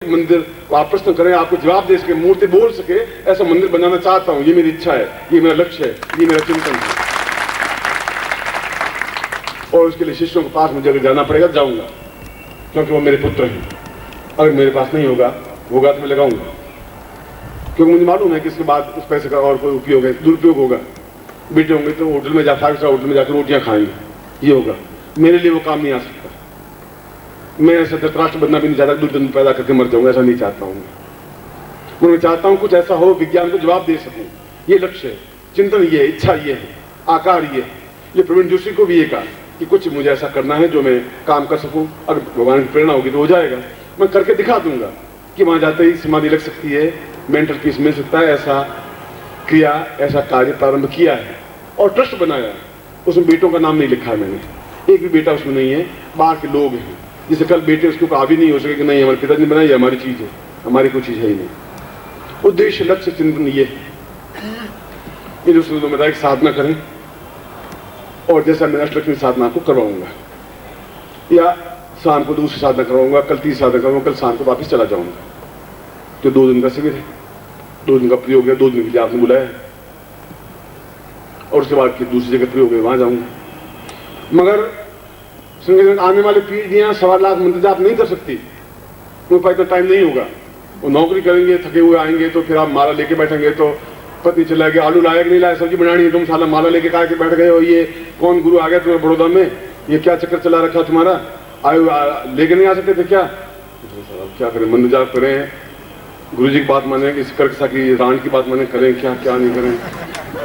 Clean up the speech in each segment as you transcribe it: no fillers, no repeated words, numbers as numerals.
मंदिर आप प्रश्न करें, आपको जवाब दे सके, मूर्ति बोल सके, ऐसा मंदिर बनाना चाहता हूं। ये मेरी इच्छा है, ये मेरा लक्ष्य है, ये मेरा चिंतन है। और उसके लिए शिष्यों के पास मुझे अगर जाना पड़ेगा जाऊंगा, क्योंकि वो मेरे पुत्र हैं। अगर मेरे पास नहीं होगा तो मैं लगाऊंगा, क्योंकि मुझे मालूम है कि इसके बाद उस पैसे का और कोई उपयोग है, दुरुपयोग होगा। बेटे होंगे तो होटल में फाइव स्टार होटल में जाकर रोटियां खाएंगे, ये होगा। मेरे लिए वो काम नहीं आ सकता। मैं ऐसा धृतराष्ट्र बनना भी नहीं चाहता, दुर्योधन पैदा करके मर जाऊंगा, ऐसा नहीं चाहता हूँ मैं चाहता हूँ कुछ ऐसा हो विज्ञान को जवाब दे सकूं। ये लक्ष्य है, चिंतन ये है, इच्छा ये है, आकार ये है। ये प्रवीण जोशी को भी ये कहा कि कुछ मुझे ऐसा करना है जो मैं काम कर सकूं। अगर भगवान की प्रेरणा होगी तो हो जाएगा, मैं करके दिखा दूंगा कि वहां जाते ही समाधि लग सकती है, मेंटल पीस मिल सकता है। ऐसा क्रिया, ऐसा कार्य प्रारंभ किया है और ट्रस्ट बनाया है। उसमें बेटों का नाम नहीं लिखा है मैंने, एक भी बेटा उसमें नहीं है, बाहर के लोग हैं। जिसे कल बेटे उसके ऊपर हावी नहीं हो सके कि नहीं हमारे पिताजी ने बनाई है, हमारी चीज है, हमारी कोई चीज है ही नहीं। उद्देश्य, लक्ष्य, चिंतन ये है। इन उसमें बताया कि साधना करें, और जैसा मैं अष्टलक्ष्मी साधना को करवाऊंगा, या शाम को दूसरी साधना करवाऊंगा, कल तीसरी साधना करूंगा, कल शाम को वापस चला जाऊंगा। तो 2 दिन का शिविर है, 2 दिन का प्रयोग है, 2 दिन के लिए आपने बुलाया है, और उसके बाद दूसरी जगह प्रयोग है, वहां जाऊंगा। मगर आने वाली पीढ़ियां 1.25 लाख मंदिर जाप नहीं कर सकती, उनके पास इतना टाइम नहीं होगा। वो नौकरी करेंगे, थके हुए आएंगे, तो फिर आप माला लेके बैठेंगे तो पत्नी चला गया, आलू लाया कि नहीं लाया, सब्जी बनानी है, तुम साला माला लेके कहा के बैठ गए हो। ये कौन गुरु आ गया तुम्हारे बड़ौदा में, ये क्या चक्कर चला रखा तुम्हारा, आयु लेके नहीं आ सकते थे क्या? क्या करें, मंदिर जाप करें, गुरु जी की बात माने, इस कर्कसा की रान की बात माने, करें क्या क्या नहीं करें,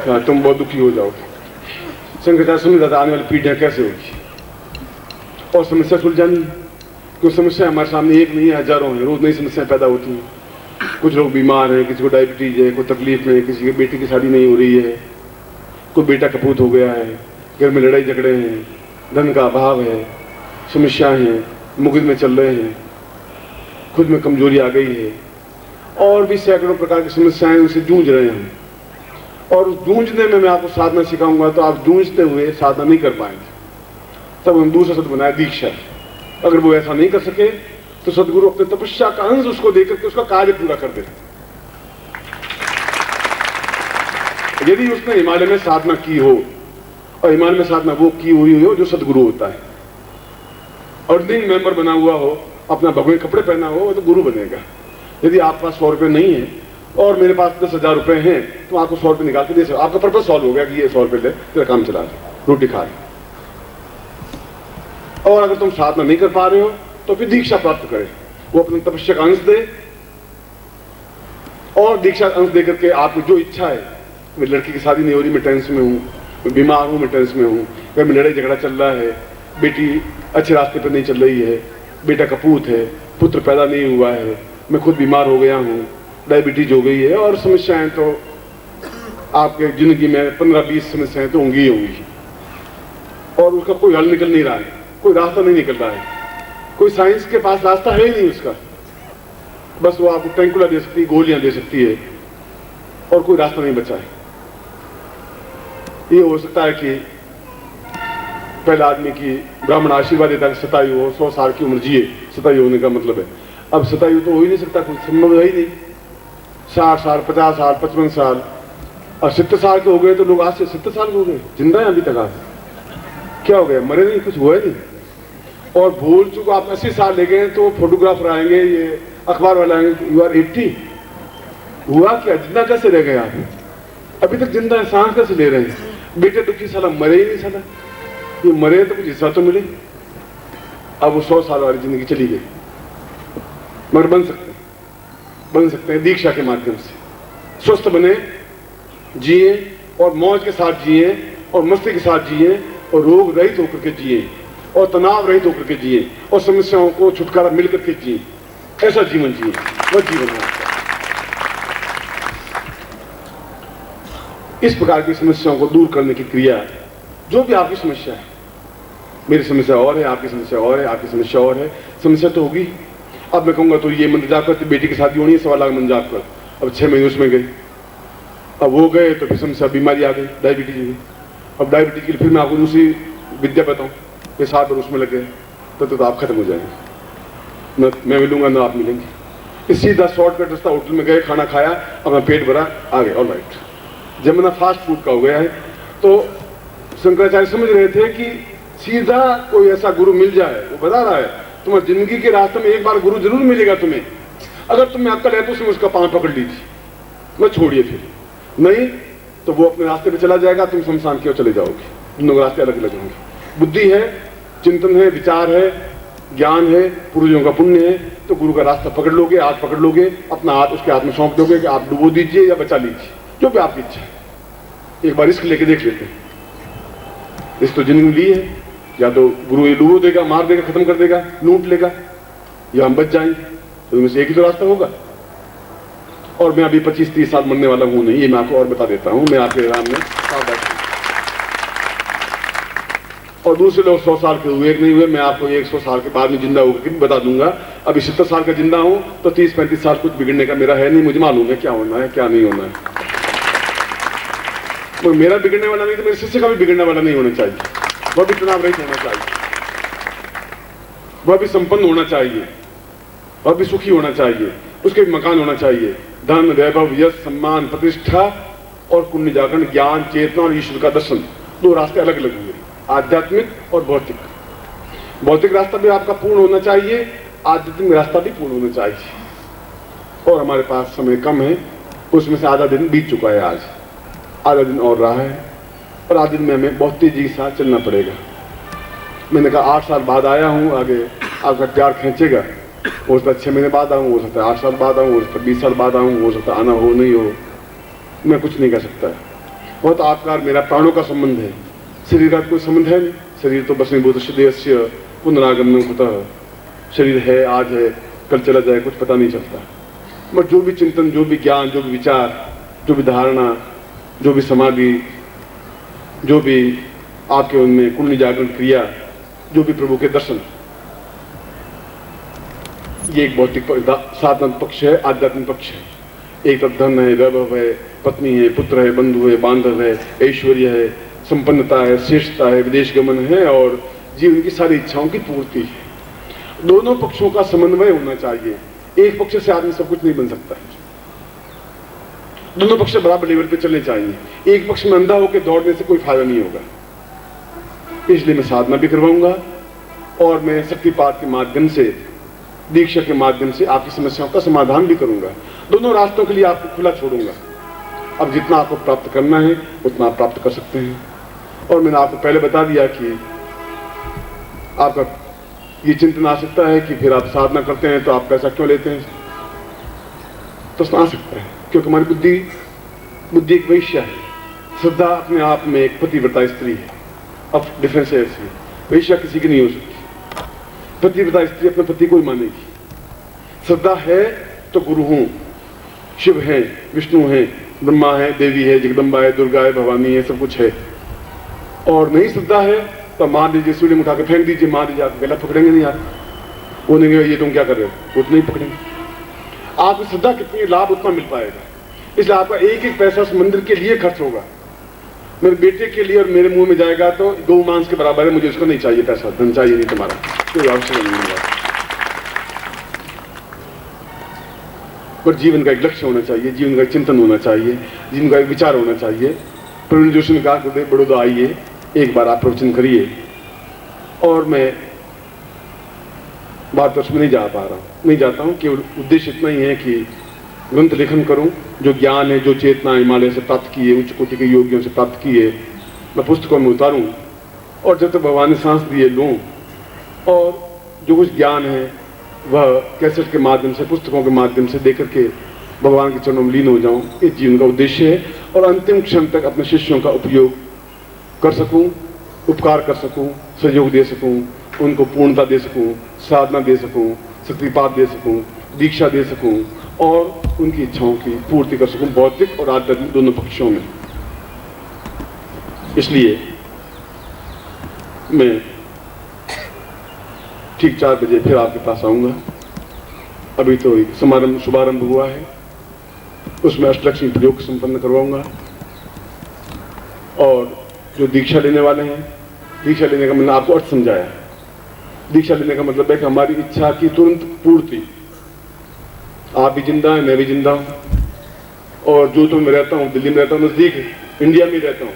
क्या तुम बहुत दुखी हो जाओगे। शंकराचार्य समझ जाता आने वाली पीढ़ियां कैसे होगी, और समस्या सुलझानी है। क्योंकि समस्या हमारे सामने एक नहीं है, हजारों हैं, रोज नई समस्याएं पैदा होती हैं। कुछ लोग बीमार हैं, किसी को डायबिटीज है, कोई तकलीफ में, किसी के बेटी की शादी नहीं हो रही है, कोई बेटा कपूत हो गया है, घर में लड़ाई झगड़े हैं, धन का अभाव है, समस्याएं हैं, मुकदमे चल रहे हैं, खुद में कमजोरी आ गई है, और भी सैकड़ों प्रकार की समस्याएं उनसे जूझ रहे हैं। और जूझने में मैं आपको साधना सिखाऊंगा तो आप जूझते हुए साधना नहीं कर पाएंगे। तब हम दूसरा शब्द बनाया दीक्षा। अगर वो ऐसा नहीं कर सके तो सदगुरु अपने तपस्या का अंश उसको देकर के उसका कार्य पूरा कर दे। यदि उसने हिमालय में साधना की हो, और हिमालय में साधना वो की हुई हो जो सदगुरु होता है, अर्निंग मेंबर बना हुआ हो, अपना भगवे कपड़े पहना हो, तो गुरु बनेगा। यदि आपके पास 100 रुपए नहीं है और मेरे पास 10,000 रुपए हैं, तो आपको 100 रुपए निकाल के दे सकते, आपका पर्पज सॉल्व हो गया कि ये 100 रुपए ले, तेरा काम चला ले, रोटी खा ले। और अगर तुम साधना नहीं कर पा रहे हो तो फिर दीक्षा प्राप्त करें, वो अपने तपस्या का अंश दे, और दीक्षा अंश दे करके आपको जो इच्छा है, मेरी लड़की की शादी नहीं हो रही, मैं टेंशन में हूँ, मैं बीमार हूँ, मैं टेंशन में हूँ, घर में लड़ाई झगड़ा चल रहा है, बेटी अच्छे रास्ते पर नहीं चल रही है, बेटा कपूत है, पुत्र पैदा नहीं हुआ है, मैं खुद बीमार हो गया हूँ, डायबिटीज हो गई है, और समस्याएं तो आपके जिंदगी में 15-20 समस्याएं तो होंगी ही होंगी, और उसका कोई हल निकल नहीं रहा है, कोई रास्ता नहीं निकल रहा है, कोई साइंस के पास रास्ता है ही नहीं उसका। बस वो आपको टैंकुला दे सकती है, गोलियां दे सकती है, और कोई रास्ता नहीं बचा है। ये हो सकता है कि पहले आदमी की ब्राह्मण आशीर्वाद देता है, 27 हो, 100 साल की उम्र जिए, 27 होने का मतलब है। अब 27 तो हो ही नहीं सकता, कुछ संभव है ही नहीं। 60 साल, 50 साल, 55 साल, और 70 साल के हो गए तो लोग आज से 70 साल के हो गए, जिंदा है अभी तक। आज क्या हो गया, मरे नहीं, कुछ हुआ नहीं। और भूल चुका आप 80 साल ले गए तो फोटोग्राफर आएंगे, ये अखबार वाले आएंगे, यू आर 80। हुआ क्या, जिंदा कैसे रह गए आप, अभी तक जिंदा है, सांस कैसे ले रहे हैं। बेटे दुखी, साला मरे ही नहीं, साला ये मरे तो कुछ हिस्सा तो मिले। अब वो 100 साल वाली जिंदगी चली गई, मगर बन सकते हैं दीक्षा के माध्यम से। स्वस्थ बने, जिए, और मौज के साथ जिए, और मस्ती के साथ जिए, और रोग रहित होकर के जिए, और तनाव रहित होकर के जिए, और समस्याओं को छुटकारा मिलकर के जिए। ऐसा जीवन जिए, वह जीवन है आपका। इस प्रकार की समस्याओं को दूर करने की क्रिया, जो भी आपकी समस्या है, मेरी समस्या और है, आपकी समस्या और है, आपकी समस्या और है, समस्या तो होगी। अब मैं कहूंगा तो ये मंदिर जाप कर, बेटी की शादी होनी है, 1.25 लाख मंदिर जाप कर, अब 6 महीने उसमें गए, अब वो गए तो फिर समस्या बीमारी आ गई, डायबिटीज हुई। अब डायबिटीज के लिए फिर मैं आपको दूसरी विद्या बताऊं, ये 7 बार उसमें लग गए, तो आप खत्म हो जाएंगे। न मैं मिलूंगा, ना आप मिलेंगे। इस सीधा शॉर्टकट रास्ता, होटल में गए, खाना खाया, अपना पेट भरा, आ गए, ऑल राइट। जमाना फास्ट फूड का हो गया है। तो शंकराचार्य समझ रहे थे कि सीधा कोई ऐसा गुरु मिल जाए, वो बता रहा है तुम्हारी जिंदगी के रास्ते में एक बार गुरु जरूर मिलेगा तुम्हें, अगर तुम्हें अक्ल है तो उसमें उसका पांव पकड़ लीजिए, मत छोड़िए, फिर नहीं तो वो अपने रास्ते पे चला जाएगा, तुम शमशान की ओर चले जाओगे। दोनों रास्ते अलग अलग होंगे। बुद्धि है, चिंतन है, विचार है, ज्ञान है, पूर्वजों का पुण्य है, तो गुरु का रास्ता पकड़ लोगे, हाथ पकड़ लोगे, अपना हाथ उसके हाथ में सौंप दोगे कि आप डुबो दीजिए या बचा लीजिए, जो भी आपकी इच्छा है। एक बार रिस्क लेके देख लेते हैं। रिस्क तो जिंदगी ली है, या तो गुरु ये डुबो देगा, मार देगा, खत्म कर देगा, लूट लेगा, या हम बच जाएंगे, तो इनमें से एक ही तो रास्ता होगा। और मैं अभी 25-30 साल मरने वाला हूं नहीं, ये मैं आपको और बता देता हूं, मैं आपके राम में और दूसरे लोग 100 साल के हुए नहीं हुए, मैं आपको 100 साल के बाद में जिंदा होकर भी बता दूंगा। अभी 70 साल का जिंदा हूं तो 30-35 साल कुछ बिगड़ने का मेरा है नहीं, मुझे मालूम है क्या होना है क्या नहीं होना है। तो मेरा बिगड़ने वाला नहीं तो मेरे शिष्य का भी बिगड़ने वाला नहीं होना चाहिए, वह भी तनाव रहित होना चाहिए, वह भी संपन्न होना चाहिए, वह भी सुखी होना चाहिए, उसके भी मकान होना चाहिए, धन, वैभव, यश, सम्मान, प्रतिष्ठा और पुण्य जागरण, ज्ञान, चेतना और ईश्वर का दर्शन। दो रास्ते अलग अलग हुए, आध्यात्मिक और भौतिक। भौतिक रास्ता भी आपका पूर्ण होना चाहिए, आध्यात्मिक रास्ता भी पूर्ण होना चाहिए। और हमारे पास समय कम है, उसमें से आधा दिन बीत चुका है, आज आधा दिन और रहा है, और आधे दिन में हमें बहुत तेजी के साथ चलना पड़ेगा। मैंने कहा 8 साल बाद आया हूं, आगे आपका प्यार खींचेगा, हो सकता है 6 महीने बाद आऊँ, हो सकता है 8 साल बाद आऊँ, हो सकता है 20 साल बाद आऊँ, हो सकता है आना हो नहीं हो, मैं कुछ नहीं कर सकता। बहुत आपका मेरा प्राणों का संबंध है, शरीर का कोई संबंध है नहीं। शरीर तो बस देहस्य पुनरागमन होता, शरीर है, आज है, कल चला जाए, कुछ पता नहीं चलता। मगर जो भी चिंतन, जो भी ज्ञान, जो भी विचार, जो भी धारणा, जो भी समाधि, जो भी आपके उनमें कुंडली जागरण क्रिया, जो भी प्रभु के दर्शन, ये एक भौतिक साधन पक्ष है, आध्यात्मिक पक्ष है। एक तरफ धन है, वैभव है, पत्नी है, पुत्र है, बंधु है, बांधव है, ऐश्वर्य है, संपन्नता है, श्रेष्ठता है, विदेश गमन है और जीवन की सारी इच्छाओं की पूर्ति है। दोनों पक्षों का समन्वय होना चाहिए, एक पक्ष से आदमी सब कुछ नहीं बन सकता है। दोनों पक्ष बराबर लेवल पे चलने चाहिए। एक पक्ष में अंधा होकर दौड़ने से कोई फायदा नहीं होगा, इसलिए मैं साधना भी करवाऊंगा और मैं शक्तिपात के माध्यम से, दीक्षा के माध्यम से आपकी समस्याओं का समाधान भी करूंगा। दोनों रास्तों के लिए आपको खुला छोड़ूंगा। अब जितना आपको प्राप्त करना है उतना आप प्राप्त कर सकते हैं। और मैंने आपको पहले बता दिया कि आपका ये चिंतन आ सकता है कि फिर आप साधना करते हैं तो आप पैसा क्यों लेते हैं, तो आ सकता है क्योंकि हमारी बुद्धि एक वैश्या है। श्रद्धा अपने आप में एक पतिव्रता स्त्री है। अब डिफरेंस है ऐसी, वैश्या किसी की नहीं हो सकती, पतिव्रता स्त्री अपने पति को ही मानेगी। श्रद्धा है तो गुरु हूं, शिव है, विष्णु है, ब्रह्मा है, देवी है, जगदम्बा है, दुर्गा है, भवानी है, सब कुछ है। और नहीं श्रद्धा है तो मार दीजिए, सीढ़ी उठा के फेंक दीजिए, मार दीजिए, आप गला पकड़ेंगे नहीं, आप वो नहीं, ये तुम क्या कर रहे हो, वो तो नहीं पकड़ेंगे। आपकी श्रद्धा कितनी लाभ उतना मिल पाएगा। इसलिए आपका एक एक पैसा उस मंदिर के लिए खर्च होगा। मेरे बेटे के लिए और मेरे मुंह में जाएगा तो गौ मांस के बराबर है, मुझे उसको नहीं चाहिए, पैसा धन चाहिए नहीं तुम्हारा, कोई आवश्यक नहीं है। पर जीवन का एक लक्ष्य होना चाहिए, जीवन का एक चिंतन होना चाहिए, जीवन का एक विचार होना चाहिए। प्रवीण जोशी ने कहा गुरुदेव बड़ौदा आइए, एक बार आप प्रवचन करिए। और मैं भारतवर्ष में नहीं जा पा रहा हूँ, नहीं जाता हूँ, केवल उद्देश्य इतना ही है कि ग्रंथ लेखन करूं, जो ज्ञान है, जो चेतना हिमालय से प्राप्त की है, उच्च कोटि के योगियों से प्राप्त की है, मैं पुस्तकों में उतारूं और जब तक भगवान ने सांस दिए लूं, और जो कुछ ज्ञान है वह कैसेट के माध्यम से, पुस्तकों के माध्यम से देकर के भगवान के चरणों में लीन हो जाऊं। ये जीवन का उद्देश्य है। और अंतिम क्षण तक अपने शिष्यों का उपयोग कर सकूं, उपकार कर सकूं, सहयोग दे सकूं, उनको पूर्णता दे सकूं, साधना दे सकूं, शक्तिपात दे सकूं, दीक्षा दे सकूं और उनकी इच्छाओं की पूर्ति कर सकूं, भौतिक और आध्यात्मिक दोनों पक्षों में। इसलिए मैं ठीक 4 बजे फिर आपके पास आऊंगा। अभी तो एक समारंभ शुभारंभ हुआ है, उसमें अष्टलक्ष्मी प्रयोग संपन्न करवाऊंगा। और जो दीक्षा लेने वाले हैं, दीक्षा लेने का मैंने आपको अर्थ समझाया। दीक्षा लेने का मतलब है कि हमारी इच्छा की तुरंत पूर्ति, आप भी जिंदा हैं, मैं भी जिंदा हूँ। और जो तो मैं रहता हूँ, दिल्ली में रहता हूँ, नजदीक है, इंडिया में रहता हूँ।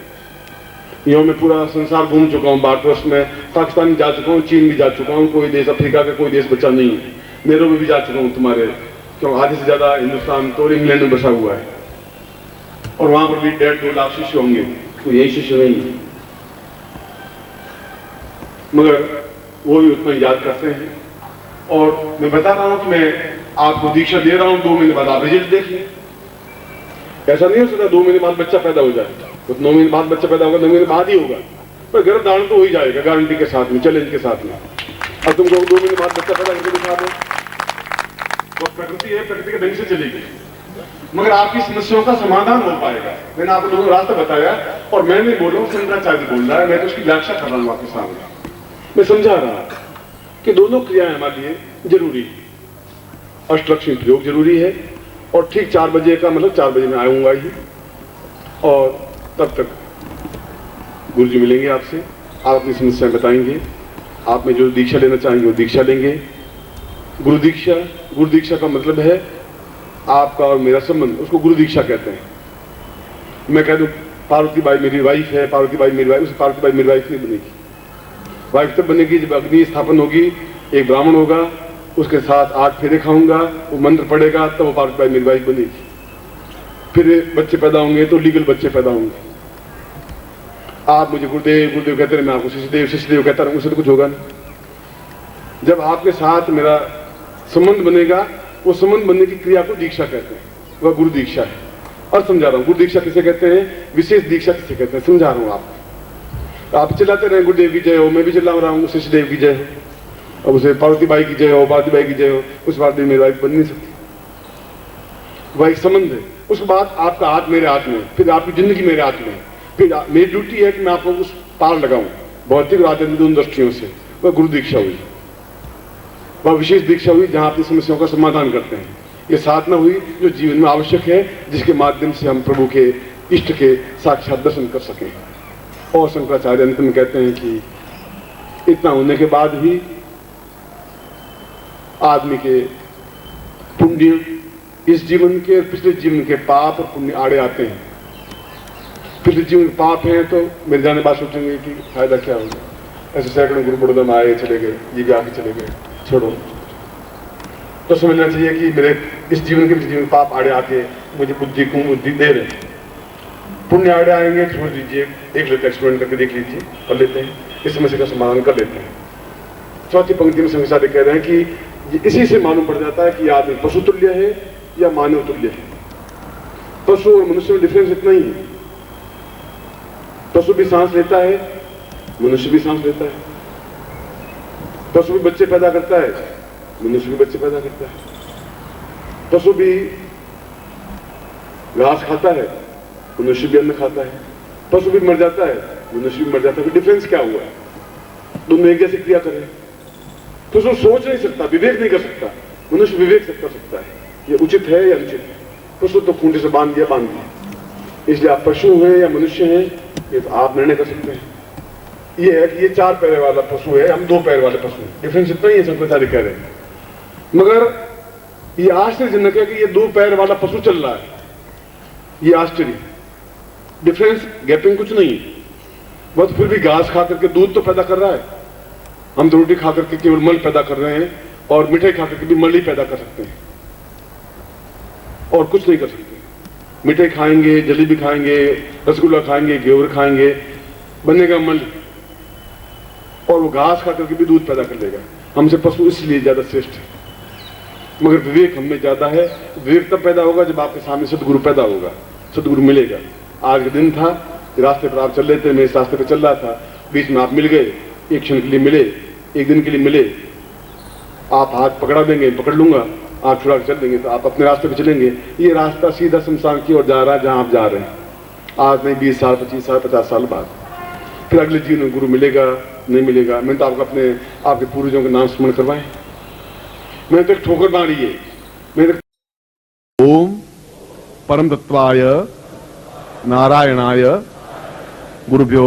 यहाँ मैं पूरा संसार घूम चुका हूँ, भारतवर्ष में, पाकिस्तान जा चुका हूँ, चीन भी जा चुका हूँ, कोई देश, अफ्रीका का कोई देश बचा नहीं है। नेहरू में भी जा चुका हूँ तुम्हारे, क्यों आधे से ज्यादा हिंदुस्तान तो इंग्लैंड में बसा हुआ है, और वहां पर भी 1.5-2 लाख शिष्य होंगे, तो यही शिष्य नहीं है, मगर वो भी उतना याद करते हैं। और मैं बता रहा हूं कि मैं आपको दीक्षा दे रहा हूं, 2 महीने बाद आप रिजल्ट देखिए। ऐसा नहीं हो सकता 2 महीने बाद बच्चा पैदा हो जाए, तो 9 महीने बाद बच्चा पैदा होगा, 9 महीने बाद ही होगा, पर गर्भधारण तो हो ही जाएगा, गारंटी के साथ में, चैलेंज के साथ में। अब तुमको 2 महीने बाद बच्चा पैदा करके दिखा दो, तो प्रकृति है, प्रकृति के ढंग से चलेगी, मगर आपकी समस्याओं का समाधान हो पाएगा। मैंने आपको दोनों रास्ता बताया, और मैं नहीं बोल रहा हूँ, शंकराचार्य बोल रहा है, मैं तो उसकी व्याख्या कर रहा हूँ आपके सामने। मैं समझा रहा कि दोनों क्रियाएं हमारे लिए जरूरी है। अष्टलक्ष्मी प्रयोग जरूरी है, और ठीक 4 बजे का मतलब 4 बजे मैं आऊंगा ही, और तब तक गुरुजी मिलेंगे आपसे, आप अपनी समस्याएं बताएंगे, आप में जो दीक्षा लेना चाहेंगे वो दीक्षा लेंगे। गुरु दीक्षा का मतलब है आपका और मेरा संबंध, उसको गुरु दीक्षा कहते हैं। मैं कह दूं पार्वती बाई मेरी वाइफ है, पार्वती बाई मेरी वाइफ, उस पार्वती बाई मेरी वाइफ नहीं बनेगी। वाइफ तब बनेगी जब अग्नि स्थापन होगी, एक ब्राह्मण होगा, उसके साथ 8 फेरे खाऊंगा, वो मंत्र पढ़ेगा, तब वो पार्वती बाई मेरी वाइफ बनेगी। फिर बच्चे पैदा होंगे तो लीगल बच्चे पैदा होंगे। आप मुझे गुरुदेव गुरुदेव कहते रहे, मैं आपको शिष्यदेव कहता रहूं, उससे तो कुछ होगा नहीं। जब आपके साथ मेरा संबंध बनेगा, वो संबंध बनने की क्रिया को दीक्षा कहते हैं, वह गुरु दीक्षा है। और समझा रहा हूं गुरु दीक्षा किसे कहते हैं, विशेष दीक्षा किसे कहते हैं, समझा रहा हूं आपको। आप चिल्लाते रहे गुरुदेव की जय हो, मैं भी चिल्ला रहा हूँ शिष्यदेव की जय हो, अब उसे पार्वती बाई की जय हो, पार्वती बाई की जय हो, उस बात में मेरी वाइफ बन नहीं सकती। वह एक संबंध है। उसके बाद आपका हाथ मेरे हाथ में, फिर आपकी जिंदगी मेरे हाथ में, फिर मेरी ड्यूटी है कि मैं आपको उस पार लगाऊं, भौतिक और आध्यात्मिक दोनों दृष्टियों से। वह गुरु दीक्षा हुई, वह विशेष दीक्षा हुई जहां अपनी समस्याओं का समाधान करते हैं। ये साधना हुई जो जीवन में आवश्यक है, जिसके माध्यम से हम प्रभु के, इष्ट के साक्षात दर्शन कर सकें। और शंकराचार्य अंत में कहते हैं कि इतना होने के बाद ही आदमी के पुण्य, इस जीवन के पिछले जीवन के पाप और पुण्य आड़े आते हैं। पिछले जीवन के पाप हैं तो मेरे जाने बाद सोचेंगे कि फायदा क्या होगा, ऐसे सैकड़ों गुरु बड़ोदम आए चले गए, ये भी आके चले गए, छोड़ो। तो समझना चाहिए कि मेरे इस जीवन के पिछले जीवन पाप आड़े आके मुझे बुद्धि दे रहे हैं। पुण्य आड़े आएंगे, छोड़ दीजिए, देख लेते, एक्सपेरिमेंट करके देख लीजिए, कर लेते हैं, इस समस्या का समाधान कर लेते हैं। चौथी पंक्ति में शंकराचार्य कह रहे हैं कि इसी से मालूम पड़ जाता है कि आदमी पशु तुल्य है या मानव तुल्य है। पशु और मनुष्य में डिफरेंस इतना ही है, पशु भी सांस लेता है, मनुष्य भी सांस लेता है। पशु भी बच्चे पैदा करता है, मनुष्य भी बच्चे पैदा करता है। पशु भी घास खाता है, मनुष्य भी अन्न खाता है। पशु भी मर जाता है, मनुष्य भी मर जाता है। डिफरेंस क्या हुआ है? दोनों एक जैसी क्रिया करें। पशु सोच नहीं सकता, विवेक नहीं कर सकता, मनुष्य विवेक कर सकता है, ये उचित है या अनुचित है। पशु तो खूंटे से बांध दिया। इसलिए आप पशु हैं या मनुष्य हैं, ये तो आप निर्णय कर सकते हैं। ये है कि ये 4 पैर वाला पशु है, हम 2 पैर वाले पशु हैं। डिफरेंस इतना ही है, शंकराचार्य कह रहे हैं। मगर ये आश्चर्यजनक है कि ये 2 पैर वाला पशु चल रहा है, ये आश्चर्य। डिफरेंस गैपिंग कुछ नहीं है, बस फिर भी घास खा करके दूध तो पैदा कर रहा है। हम तो रोटी खा करके केवल मल पैदा कर रहे हैं, और मिठाई खा करके भी मल ही पैदा कर सकते हैं, और कुछ नहीं कर सकते। मिठाई खाएंगे, जलेबी खाएंगे, रसगुल्ला खाएंगे, घेवर खाएंगे, बनेगा मल, और वो घास खा करके भी दूध पैदा कर लेगा। हमसे पशु इसलिए ज्यादा श्रेष्ठ है। मगर विवेक हम में ज्यादा है। विवेक तब पैदा होगा जब आपके सामने सदगुरु पैदा होगा, सदगुरु मिलेगा। आज के दिन था, रास्ते पर आप चल रहे थे, मैं इस रास्ते पर चल रहा था, बीच में आप मिल गए, एक क्षण के लिए मिले, एक दिन के लिए मिले। आप हाथ पकड़ा देंगे, पकड़ लूंगा, आप छुड़ा के चल देंगे, तो आप अपने रास्ते पे चलेंगे। ये रास्ता सीधा शमशान की ओर जा रहा है, जहां आप जा रहे हैं। आज नहीं, 20 साल, 25 साल, 50 साल बाद फिर अगले जीवन में गुरु मिलेगा, नहीं मिलेगा। मैंने तो आपको आपके पूर्वजों के नाम स्मरण करवाए। मैंने तो एक ठोकर मारी है। ओम परम तत्वाय नारायणाय गुरुभ्यो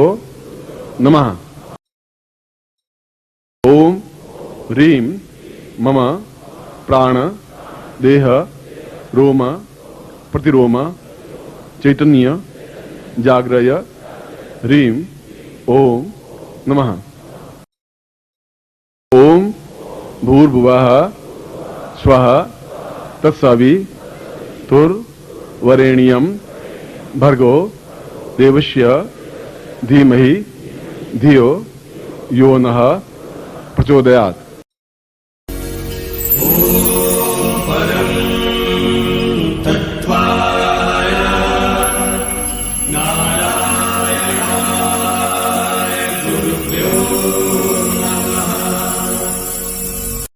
नमः। ओम ह्रीं मम प्राण देह रोम प्रतिरोम चैतन्य जाग्रय ह्रीं ओम नमः। ओम भूर्भुवः स्वः तत्सवितुर्वरेण्यं भर्गो देवस्य धीमहि धियो यो नः प्रचोदयात्।